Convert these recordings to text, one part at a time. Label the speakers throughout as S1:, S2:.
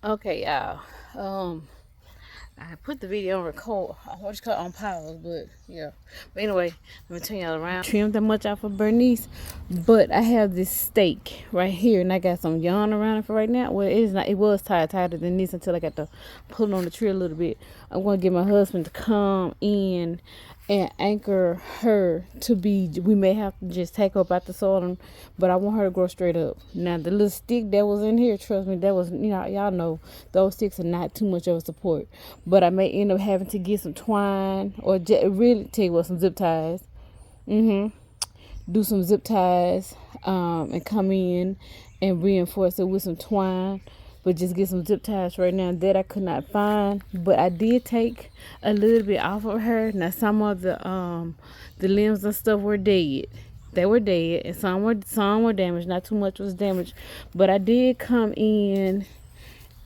S1: Okay, y'all. I put the video on record. I want to cut on pause, but yeah. But anyway, let me turn y'all around. Trimmed that much off of Bernice, but I have this steak right here, and I got some yarn around it for right now. Well, it is not. It was tighter than this until I got to pull it on the tree a little bit. I'm gonna get my husband to come in and anchor her to be. We may have to just take her up out the soil, but I want her to grow straight up. Now the little stick that was in here, trust me, that was, y'all know those sticks are not too much of a support. But I may end up having to get some twine or really tell you what, some zip ties. Do some zip ties, and come in and reinforce it with some twine. But just get some zip ties right now that I could not find. But I did take a little bit off of her. Now some of the limbs and stuff were dead. They were dead, and some were damaged. Not too much was damaged, but I did come in.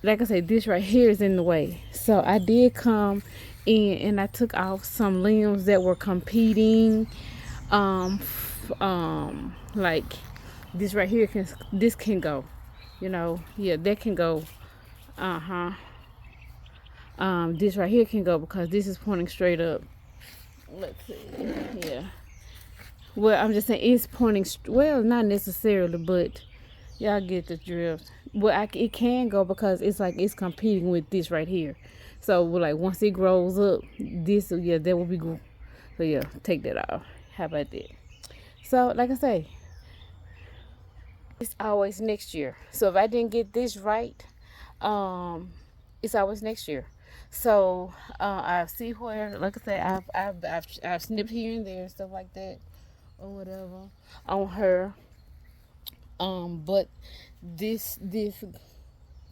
S1: Like I said, this right here is in the way. So I did come in and I took off some limbs that were competing. Like this right here can go. Yeah, that can go. Uh-huh. This right here can go because this is pointing straight up. Let's see. Yeah. Well, I'm just saying it's pointing. Well, not necessarily, but y'all get the drift. Well, it can go because it's like it's competing with this right here. So, like once it grows up, this, yeah, that will be good. So yeah, take that off. How about that? So, like I say, it's always next year. So if I didn't get this right, it's always next year. So I see where, like I said, I've snipped here and there and stuff like that or whatever on her. But this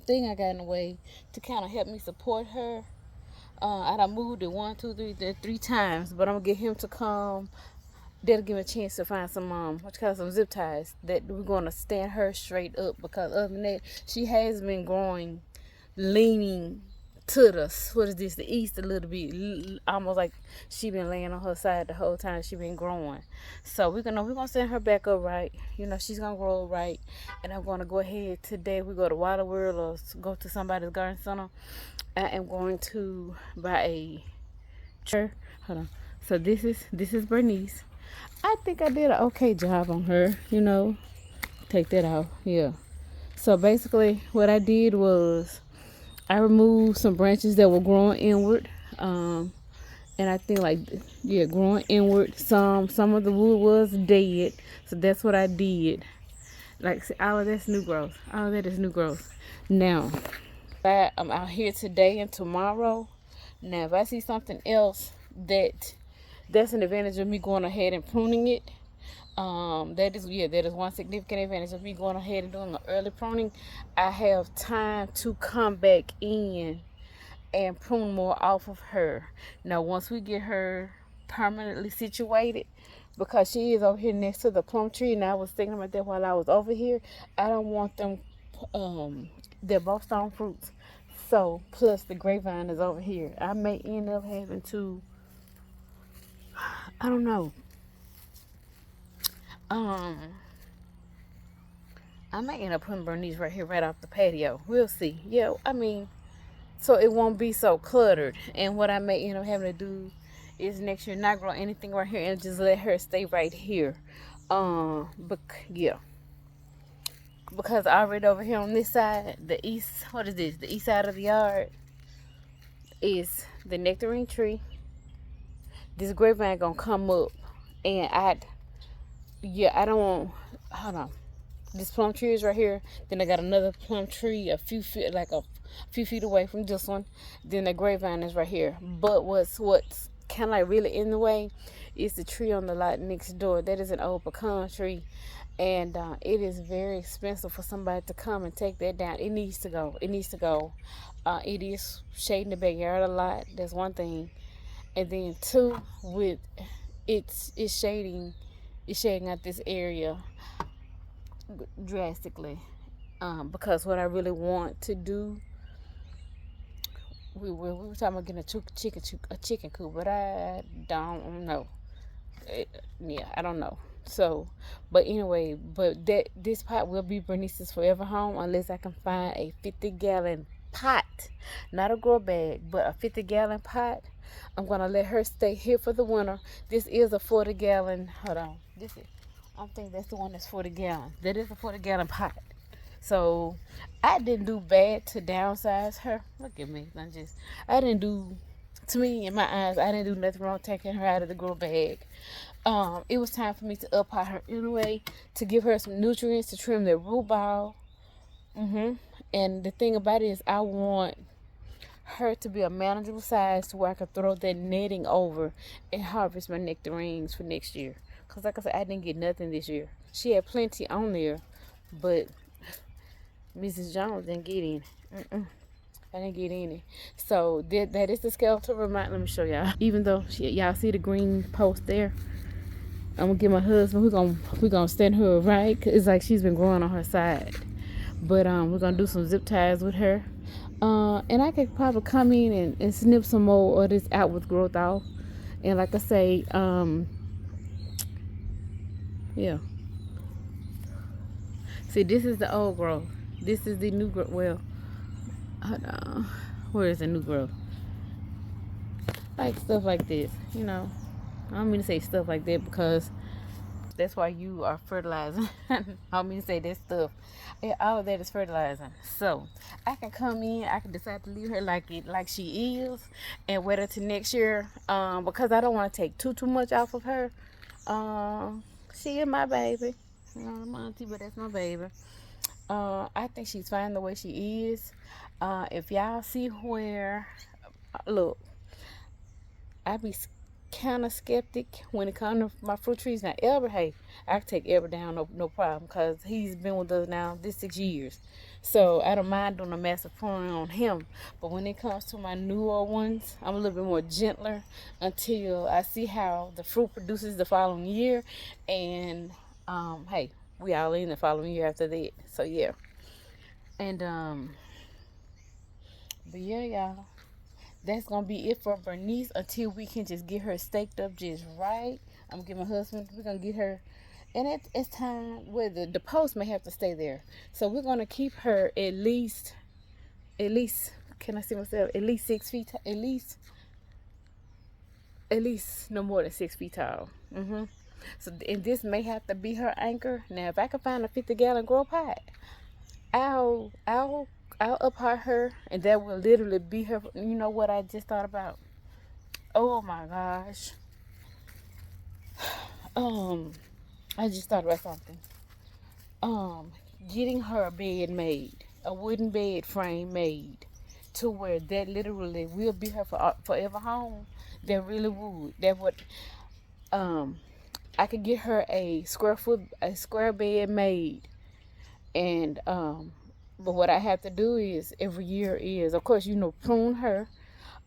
S1: thing I got in the way to kind of help me support her. I done moved it 1, 2, 3 times, but I'm gonna get him to come. That'll give me a chance to find some some zip ties that we're gonna stand her straight up, because other than that, she has been growing, leaning to the east a little bit, almost like she been laying on her side the whole time she been growing. So we're gonna stand her back up right. She's gonna grow right, and I'm gonna go ahead today. We go to Water World or go to somebody's garden center. I am going to buy a chair. Hold on. So this is Bernice. I think I did an okay job on her. Take that out. Yeah. So basically, what I did was I removed some branches that were growing inward, and I think growing inward. Some of the wood was dead, so that's what I did. Like, see, all of that's new growth. All of that is new growth. Now, I'm out here today and tomorrow. Now, if I see something else that's an advantage of me going ahead and pruning it. That is one significant advantage of me going ahead and doing an early pruning. I have time to come back in and prune more off of her. Now, once we get her permanently situated, because she is over here next to the plum tree, and I was thinking about that while I was over here. I don't want them. They're both stone fruits, so plus the grapevine is over here. I may end up having to. I don't know. I might end up putting Bernice right here, right off the patio. We'll see. Yeah, I mean, so it won't be so cluttered. And what I may end up having to do is next year not grow anything right here and just let her stay right here. But yeah, because already over here on this side, the east, what is this? The east side of the yard is the nectarine tree. This grapevine gonna come up, and I don't want. Hold on. This plum tree is right here. Then I got another plum tree a few feet away from this one. Then the grapevine is right here. But what's kind of like really in the way is the tree on the lot next door. That is an old pecan tree, and it is very expensive for somebody to come and take that down. It needs to go. It needs to go. It is shading the backyard a lot. That's one thing, and then two, with it's shading out this area drastically, because what I really want to do, we were talking about getting a chicken coop, but I don't know. Yeah, I don't know. So, but anyway, this pot will be Bernice's forever home unless I can find a 50-gallon pot, not a grow bag, but a 50-gallon pot. I'm gonna let her stay here for the winter. This is a 40-gallon. Hold on, this is. I think that's the one that's 40-gallon. That is a 40-gallon pot. So I didn't do bad to downsize her. Look at me. I didn't do, to me, in my eyes, I didn't do nothing wrong taking her out of the grow bag. It was time for me to up her anyway, to give her some nutrients, to trim the root ball. And the thing about it is, I want her to be a manageable size to where I could throw that netting over and harvest my nectarines for next year. Because like I said, I didn't get nothing this year. She had plenty on there, but Mrs. Jones didn't get any. I didn't get any. So that is the skeletal reminder. Let me show y'all. Even though y'all see the green post there, I'm gonna get my husband. We're gonna stand her right. Cause it's like she's been growing on her side. But we're gonna do some zip ties with her. And I could probably come in and snip some more of this outward growth off. And like I say, yeah. See, this is the old growth. This is the new growth. Well, hold on. Where is the new growth? Like stuff like this, you know. I don't mean to say stuff like that because that's why you are fertilizing. I don't mean to say that stuff. Yeah, all of that is fertilizing. So I can come in, I can decide to leave her like she is, and wait until next year. Because I don't want to take too much off of her. She is my baby. I'm auntie, but that's my baby. I think she's fine the way she is. If y'all see where, look, I be kind of skeptic when it comes to my fruit trees. Now, Elber, hey, I can take Elber down, no problem, because he's been with us now this 6 years. So I don't mind doing a massive pruning on him. But when it comes to my newer ones, I'm a little bit more gentler until I see how the fruit produces the following year. And, hey, we all in the following year after that. So, yeah. And, but yeah, y'all. That's going to be it for Bernice until we can just get her staked up just right. I'm going to get my husband. We're going to get her. And it's time where the post may have to stay there. So we're going to keep her at least, can I see myself? At least 6 feet, at least no more than 6 feet tall. So, and this may have to be her anchor. Now, if I can find a 50-gallon grow pot, I'll up her, and that will literally be her. You know what I just thought about? Oh my gosh. I just thought about something. Getting her a bed made, a wooden bed frame made, to where that literally will be her forever home. That really would. That would. I could get her a square bed made, and but what I have to do is every year is, of course, prune her.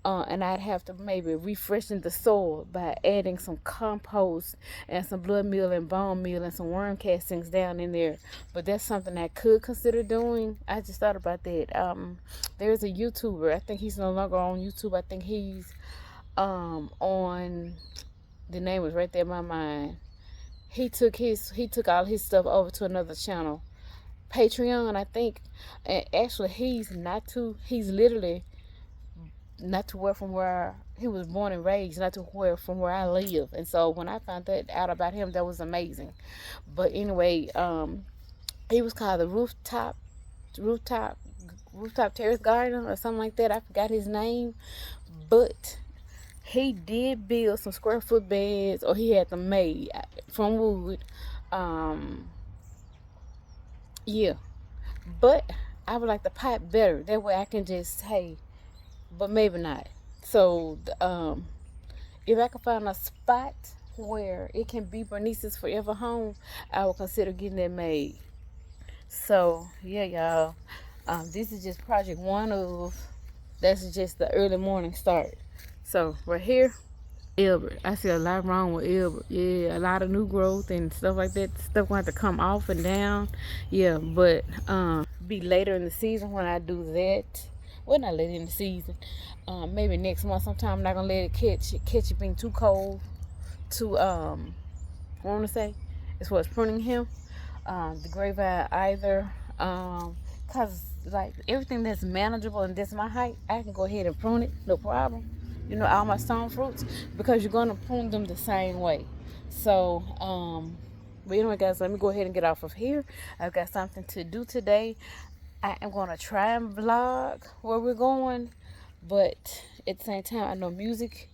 S1: And I'd have to maybe refreshen the soil by adding some compost and some blood meal and bone meal and some worm castings down in there. But that's something I could consider doing. I just thought about that. There's a YouTuber. I think he's no longer on YouTube. I think he's on, the name was right there in my mind. He took all his stuff over to another channel, Patreon, I think. And actually, he's literally not too well from where he was born and raised, not too well from where I live. And so when I found that out about him, that was amazing. But anyway, he was called the rooftop terrace garden or something like that. I forgot his name, but he did build some square foot beds, or he had them made from wood. Yeah, but I would like the pot better. That way I can just, hey, but maybe not. So, if I can find a spot where it can be Bernice's forever home, I will consider getting that made. So, yeah, y'all. This is just project one of, that's just the early morning start. So, right here, Albert. I see a lot wrong with Albert. Yeah, a lot of new growth and stuff like that. Stuff going to have to come off and down. Yeah, but be later in the season when I do that. Well, not later in the season. Maybe next month sometime. I'm not gonna let it catch it being too cold to what I want to say as far as pruning him. The grapevine either. Cause like everything that's manageable and that's my height, I can go ahead and prune it, no problem. You know, all my stone fruits, because you're gonna prune them the same way. So, but anyway, guys, let me go ahead and get off of here. I've got something to do today. I am gonna try and vlog where we're going, but at the same time, I know music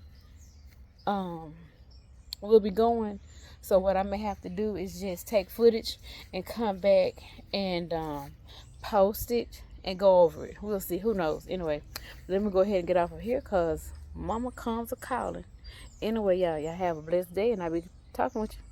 S1: will be going. So what I may have to do is just take footage and come back and post it and go over it. We'll see. Who knows? Anyway, let me go ahead and get off of here because Mama comes a calling. Anyway, y'all have a blessed day, and I'll be talking with you.